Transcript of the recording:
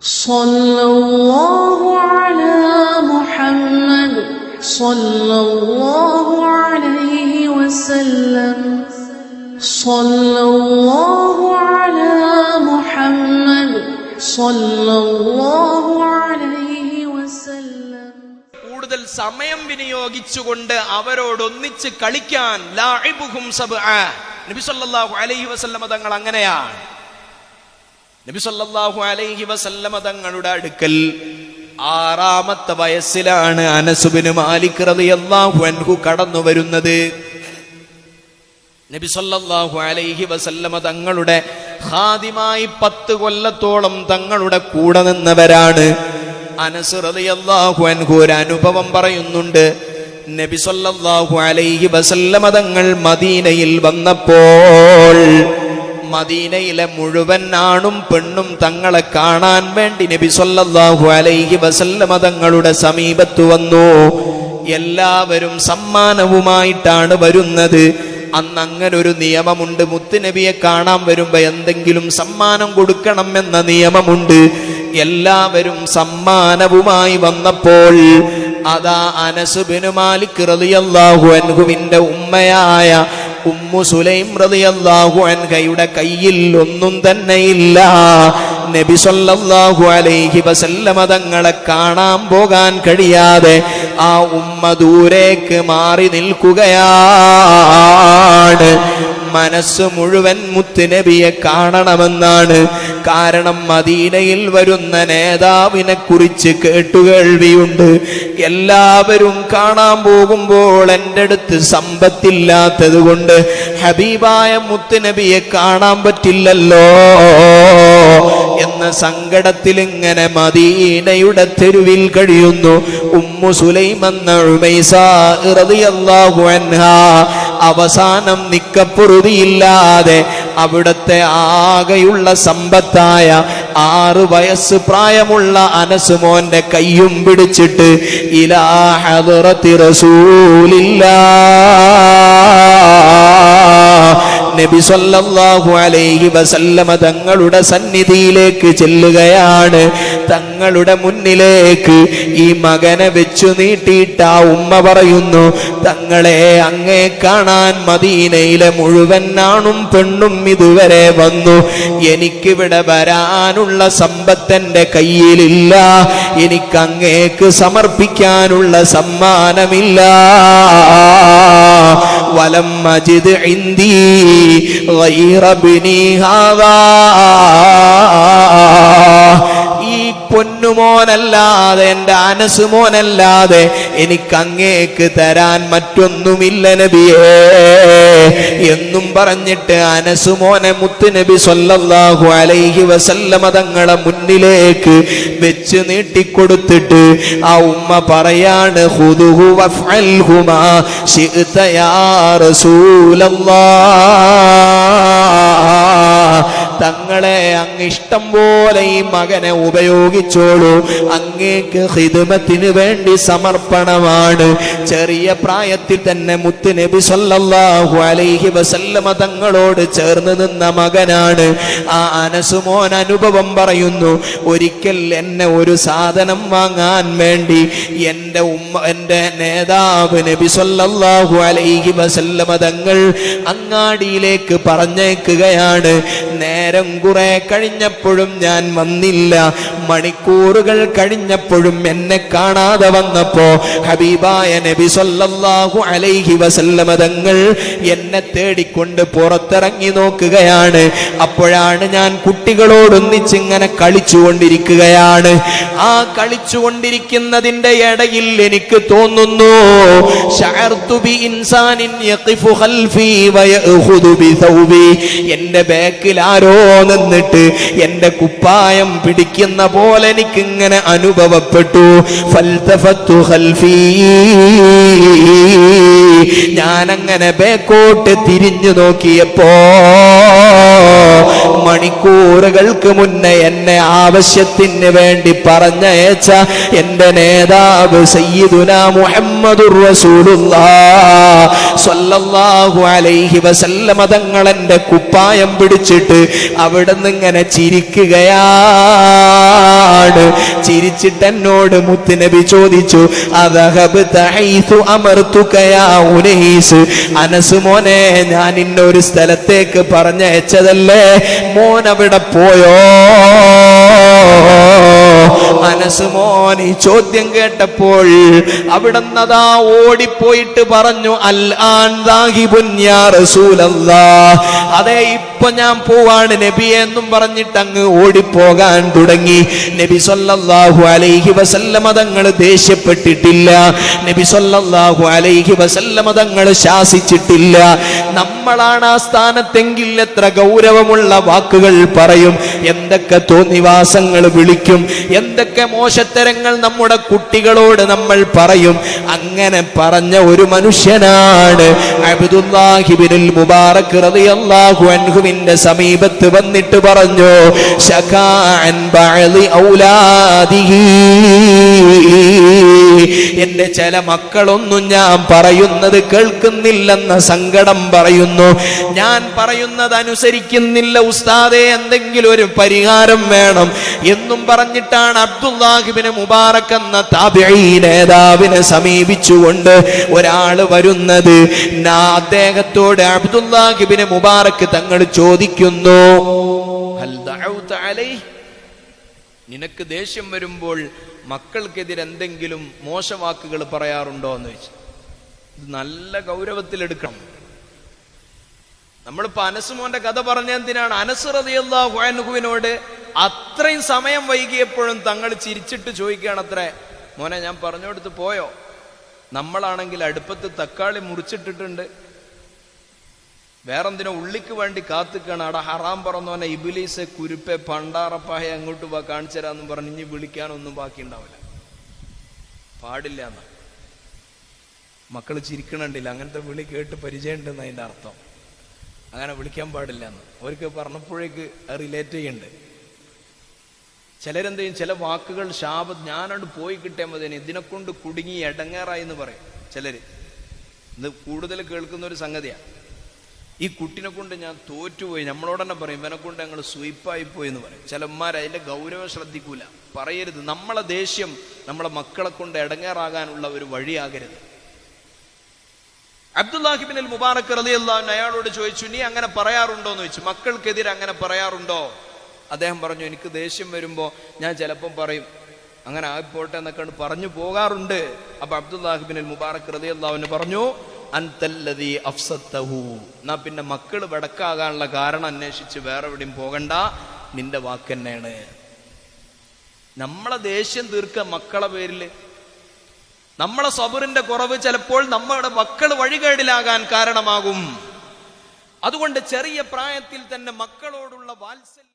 സല്ലല്ലാഹു അലാ മുഹമ്മദ് സല്ലല്ലാഹു അലൈഹി വസല്ലം സല്ലല്ലാഹു അലാ മുഹമ്മദ് സല്ലല്ലാഹു അലൈഹി വസല്ലം. കൂടുതൽ സമയം വിനിയോഗിച്ചുകൊണ്ട് അവരോടൊന്നിച്ച് കളിക്കാൻ ലാഇബുഹും സബ്ആ. നബി സല്ലല്ലാഹു അലൈഹി വസല്ലം തങ്ങൾ അങ്ങനെയാണ്. നബി സല്ലല്ലാഹു അലൈഹി വസല്ലം തങ്ങളുടെ അടുക്കൽ 6-ാമത്തെ വയസ്സിലാണ് അനസ് ബിൻ മാലിക് റളിയല്ലാഹു അൻഹു കടന്നു വരുന്നത്. നബി സല്ലല്ലാഹു അലൈഹി വസല്ലം തങ്ങളുടെ ഖാദിമായി 10 കൊല്ലത്തോളം തങ്ങളുടെ കൂടെ നിന്നവരാണ്. അനസ് റളിയല്ലാഹു അൻഹു ഒരു അനുഭവം പറയുന്നുണ്ട്. നബി സല്ലല്ലാഹു അലൈഹി വസല്ലം തങ്ങൾ മദീനയിൽ വന്നപ്പോൾ മദീനയിലെ മുഴുവൻ ആണും പെണ്ണും തങ്ങളെ കാണാൻ വേണ്ടി നബി സല്ലല്ലാഹു അലൈഹി വസല്ലം തങ്ങളുടെ സമീപത്ത് വന്നു. എല്ലാവരും സമ്മാനവുമായിട്ടാണ് വരുന്നത്. അന്ന് അങ്ങനെ ഒരു നിയമമുണ്ട്. മുത്തുനബിയെ കാണാൻ വരുമ്പോ എന്തെങ്കിലും സമ്മാനം കൊടുക്കണം എന്ന നിയമമുണ്ട്. എല്ലാവരും സമ്മാനവുമായി വന്നപ്പോൾ അതാ അനസ് ബിൻ മാലിക് റളിയല്ലാഹു അൻഹുവിന്റെ ഉമ്മയായ ഉമ്മു സുലൈം റളിയല്ലാഹു അൻഹയുടെ കയ്യിൽ ഒന്നും തന്നെയില്ല. നബി സല്ലല്ലാഹു അലൈഹി വസല്ലം തങ്ങളെ കാണാൻ പോകാൻ കഴിയാതെ ആ ഉമ്മ ദൂരേക്ക് മാറി നിൽക്കുകയാണ്. മനസ്സ് മുഴുവൻ മുത്തുനബിയെ കാണണമെന്നാണ്. കാരണം മദീനയിൽ വരുന്ന നേതാവിനെ കുറിച്ച് കേട്ടുകേൾവിയുണ്ട്. എല്ലാവരും കാണാൻ പോകുമ്പോൾ എൻ്റെ അടുത്ത് സമ്പത്തില്ലാത്തത് കൊണ്ട് ഹബീബായ മുത്തുനബിയെ കാണാൻ പറ്റില്ലല്ലോ എന്ന സങ്കടത്തിൽ ഇങ്ങനെ മദീനയുടെ തെരുവിൽ കഴിയുന്നു. ഉമ്മു സുലൈം എന്ന ഉമൈസ റളിയല്ലാഹു അൻഹാ അവസാനം നിക്കപ്പുറുതിയില്ലാതെ അവിടുത്തെ ആകെയുള്ള സമ്പത്തായ 6 വയസ്സ് പ്രായമുള്ള അനസ് മോന്റെ കയ്യും പിടിച്ചിട്ട് ഇലാ ഹദ്റത്തി റസൂലില്ലാഹ് നബി സല്ലല്ലാഹു അലൈഹി വസല്ലം തങ്ങളുടെ സന്നിധിയിലേക്ക് ചെല്ലുകയാണ്. തങ്ങളുടെ മുന്നിലേക്ക് ഈ മകനെ വെച്ചു നീട്ടിയിട്ട് ആ ഉമ്മ പറയുന്നു, തങ്ങളെ അങ്ങേ കാണാൻ മദീനയിലെ മുഴുവൻ ആണും പെണ്ണും ഇതുവരെ വന്നു. എനിക്കിവിടെ വരാനുള്ള സമ്പത്തിന്റെ കയ്യിലില്ല. എനിക്ക് അങ്ങേക്ക് സമർപ്പിക്കാനുള്ള സമ്മാനമില്ല. വലം മജിദ് ഇന്ദി ഗൈറ ബിനി ഹാദാ. ഈ പൊന്നുമോനല്ലാതെ എൻ്റെ അനസ് മോനല്ലാതെ എനിക്ക് അങ്ങേക്ക് തരാൻ മറ്റൊന്നുമില്ല നബിയേ എന്നും പറഞ്ഞിട്ട് അനസ് മോനെ മുത്തുനബി സല്ലല്ലാഹു അലൈഹി വസല്ലം തങ്ങളെ മുന്നിലേക്ക് വെച്ച് നീട്ടിക്കൊടുത്തിട്ട് ആ ഉമ്മ പറയാണ്, ഖുദുഹു വഫ്അൽഹു മാ ശിഅത യാ റസൂലല്ലാഹ്. തങ്ങളെ അങ്ങ് ഇഷ്ടം പോലെ ഈ മകനെ ഉപയോഗിച്ചോളൂ. അങ്ങേക്ക് ഖിദ്മത്തിന് വേണ്ടി സമർപ്പണമാണ്. ചെറിയ പ്രായത്തിൽ തന്നെ മുത്തുനബി സല്ലല്ലാഹു അലൈഹി വസല്ലം തങ്ങളോട് ചേർന്ന് നിന്ന മകനാണ്. ആ അനസ് മോൻ അനുഭവം പറയുന്നു, ഒരിക്കൽ എന്നെ ഒരു സാധനം വാങ്ങാൻ വേണ്ടി എൻ്റെ നേതാവ് നബി സല്ലല്ലാഹു അലൈഹി വസല്ലം തങ്ങൾ അങ്ങാടിയിലേക്ക് പറഞ്ഞേക്കുകയാണ്. നേരം കുറെ കഴിഞ്ഞപ്പോഴും ഞാൻ വന്നില്ല. മണിക്കൂറുകൾ കഴിഞ്ഞപ്പോഴും എന്നെ കാണാതെ വന്നപ്പോ ഹബീബായ നബി സല്ലല്ലാഹു അലൈഹി വസല്ലം തങ്ങൾ എന്നെ തേടിക്കൊണ്ട് പുറത്തിറങ്ങി നോക്കുകയാണ്. അപ്പോഴാണ് ഞാൻ കുട്ടികളോടൊന്നിച്ചിങ്ങനെ കളിച്ചുകൊണ്ടിരിക്കുകയാണ്. ആ കളിച്ചുകൊണ്ടിരിക്കുന്നതിന്റെ ഇടയിൽ എനിക്ക് തോന്നുന്നു, ശഅർതു ബി ഇൻസാനിൻ യഖിഫു ഖൽഫി വയഖുദു ബി തൗബി. എന്റെ ബാക്കിൽ ആരോ നിന്നിട്ട് എന്റെ കുപ്പായം പിടിക്കുന്ന പോലെ എനിക്കിങ്ങനെ അനുഭവപ്പെട്ടു. ഫൽതഫത്തു ഖൽഫി. ഞാനങ്ങനെ ബേക്കോട്ട് തിരിഞ്ഞു നോക്കിയപ്പോ മണിക്കൂറുകൾക്ക് മുന്നേ എന്നെ ആവശ്യത്തിന് വേണ്ടി പറഞ്ഞയച്ച എന്റെ നേതാവ് സയ്യിദുനാ മുഹമ്മദുർ റസൂലുള്ളാഹ് സ്വല്ലല്ലാഹു അലൈഹി വസല്ലം തങ്ങൾ എന്റെ കുപ്പായം പിടിച്ചിട്ട് അവിടെ നിന്ന് ഇങ്ങനെ ചിരിക്കുകയാ. ചിരിച്ചിട്ട് എന്നോട് മുത്തുനബി ചോദിച്ചു, അദഹബ്ത ഹൈതു അമർതുക യാ ഉനൈസ്, അനസ് മോനെ ഞാൻ ഇന്നൊരു സ്ഥലത്തേക്ക് പറഞ്ഞയച്ചതല്ലേ, മോൻ അവിടെ പോയോ? അനസ് മോൻ ഈ ചോദ്യം കേട്ടപ്പോൾ അവിടുന്നതാ ഓടിപ്പോയിട്ട് പറഞ്ഞു, അൽ ആൻ ദാഹിബുൻ യാ റസൂലല്ലാഹ്, അതെ ഇപ്പൊ ഞാൻ പോവാണ് നബിയെ എന്നും പറഞ്ഞിട്ട് അങ്ങ് ഓടിപ്പോകാൻ തുടങ്ങി. നബി സല്ലല്ലാഹു അലൈഹി വസല്ലമ തങ്ങൾ ദേഷ്യപ്പെട്ടിട്ടില്ല, നബി സല്ലല്ലാഹു അലൈഹി വസല്ലമ തങ്ങൾ ശാസിച്ചിട്ടില്ല. നമ്മളാണ് ആ സ്ഥാനത്തെങ്കിൽ എത്ര ഗൗരവമുള്ള വാക്കുകൾ പറയും, എന്തൊക്കെ തോന്നിവാസങ്ങൾ വിളിക്കും, എന്തൊക്കെ മോശത്തരങ്ങൾ നമ്മുടെ കുട്ടികളോട് നമ്മൾ പറയും. അങ്ങനെ പറഞ്ഞ ഒരു മനുഷ്യനാണ് അബ്ദുല്ലാഹി ഇബ്നുൽ മുബാറക് റളിയല്ലാഹു അൻഹുവിന്റെ സമീപത്ത് വന്നിട്ട് പറഞ്ഞു, ശകാഅൻ ബഅദി ഔലാദിഹി, എന്റെ ചില മക്കളൊന്നും ഞാൻ പറയുന്നത് കേൾക്കുന്നില്ലെന്ന സങ്കടം പറയുന്നു, ഞാൻ പറയുന്നത് അനുസരിക്കുന്നില്ല ഉസ്താദേ, എന്തെങ്കിലും ഒരു പരിഹാരം വേണം എന്നും പറഞ്ഞിട്ടാണ് അബ്ദുല്ലാഹി ഇബ്നു മുബാറക് എന്ന താബിഈ നേതാവിനെ സമീപിച്ചുകൊണ്ട് ഒരാൾ വരുന്നത്. അദ്ദേഹത്തോട് അബ്ദുല്ലാഹി ഇബ്നു മുബാറക് തങ്ങൾ ചോദിക്കുന്നു, ഹൽ ദഅൗത അലൈഹി, നിനക്ക് ദേഷ്യം വരുമ്പോൾ മക്കൾക്കെതിരെ എന്തെങ്കിലും മോശവാക്കുകൾ പറയാറുണ്ടോ എന്ന് ചോദിച്ചു. ഇത് നല്ല ഗൗരവത്തിലെടുക്കണം. നമ്മളിപ്പോ അനസ് മോന്റെ കഥ പറഞ്ഞ എന്തിനാണ്? അനസ് റളിയല്ലാഹു അൻഹുവിനോട് അത്രയും സമയം വൈകിയപ്പോഴും തങ്ങൾ ചിരിച്ചിട്ട് ചോദിക്കുകയാണ് അത്രേ, മോനെ ഞാൻ പറഞ്ഞോടുത്ത് പോയോ? നമ്മളാണെങ്കിൽ അടുപ്പത്ത് തക്കാളി മുറിച്ചിട്ടിട്ടുണ്ട്, വേറെന്തിനോ ഉള്ളിക്ക് വേണ്ടി കാത്തുക്കാണ്. അവിടെ ഹറാം പറഞ്ഞോനെ ഇബ്ലീസ് കുരുപ്പെ പണ്ടാറപ്പായ അങ്ങോട്ട് വാ കാണിച്ചു തരാമെന്നും പറഞ്ഞ് ഇനി വിളിക്കാനൊന്നും ബാക്കി ഉണ്ടാവില്ല, പാടില്ല എന്ന്. മക്കൾ ചിരിക്കണുണ്ടില്ല, അങ്ങനത്തെ വിളി കേട്ട് പരിചയമുണ്ടെന്ന് അതിൻ്റെ അർത്ഥം. അങ്ങനെ വിളിക്കാൻ പാടില്ല എന്ന് അവർക്ക് പറഞ്ഞപ്പോഴേക്ക് റിലേറ്റ് ചെയ്യുന്നുണ്ട്. ചിലരെന്ത് ചെയ്യും, ചില വാക്കുകൾ ശാപം ഞാനോട് പോയി കിട്ടിയാൽ മതി, ഇതിനെക്കൊണ്ട് കുടുങ്ങി എടങ്ങേറായി എന്ന് പറയും ചിലര്. ഇത് കൂടുതൽ കേൾക്കുന്ന ഒരു സംഗതിയാണ്. ഈ കുട്ടിനെ കൊണ്ട് ഞാൻ തോറ്റുപോയി, നമ്മളോട് തന്നെ പറയും ഇവനെ കൊണ്ട് ഞങ്ങൾ സ്വീപ്പായി പോയി എന്ന് പറയും. ചിലന്മാർ അതിന്റെ ഗൗരവം ശ്രദ്ധിക്കൂല, പറയരുത്. നമ്മളെ ദേഷ്യം നമ്മളെ മക്കളെ കൊണ്ട് എടങ്ങേറാകാനുള്ള ഒരു വഴിയാകരുത്. അബ്ദുല്ലാഹി ഇബ്നുൽ മുബാറക് റളിയല്ലാഹു അൻഹു അയാളോട് ചോദിച്ചു, നീ അങ്ങനെ പറയാറുണ്ടോ എന്ന് ചോദിച്ചു, മക്കൾക്കെതിരെ അങ്ങനെ പറയാറുണ്ടോ? അദ്ദേഹം പറഞ്ഞു, എനിക്ക് ദേഷ്യം വരുമ്പോ ഞാൻ ചിലപ്പം പറയും, അങ്ങനെ ആയിപ്പോട്ടെ എന്നൊക്കെ പറഞ്ഞു പോകാറുണ്ട്. അപ്പൊ അബ്ദുല്ലാഹി ഇബ്നുൽ മുബാറക് റളിയല്ലാഹു അൻഹു പറഞ്ഞു, അൻതല്ലദീ അഫ്സത്തഹു, എന്നാ പിന്നെ മക്കൾ വടക്കാകാനുള്ള കാരണം അന്വേഷിച്ച് വേറെ എവിടെയും പോകണ്ട, നിന്റെ വാക്ക് തന്നെയാണ്. നമ്മളെ ദേഷ്യം തീർക്കുക മക്കളെ പേരില്, നമ്മളെ സബറിന്റെ കുറവ് ചിലപ്പോൾ നമ്മുടെ മക്കൾ വഴികേടിലാകാൻ കാരണമാകും. അതുകൊണ്ട് ചെറിയ പ്രായത്തിൽ തന്നെ മക്കളോടുള്ള വാത്സല്യം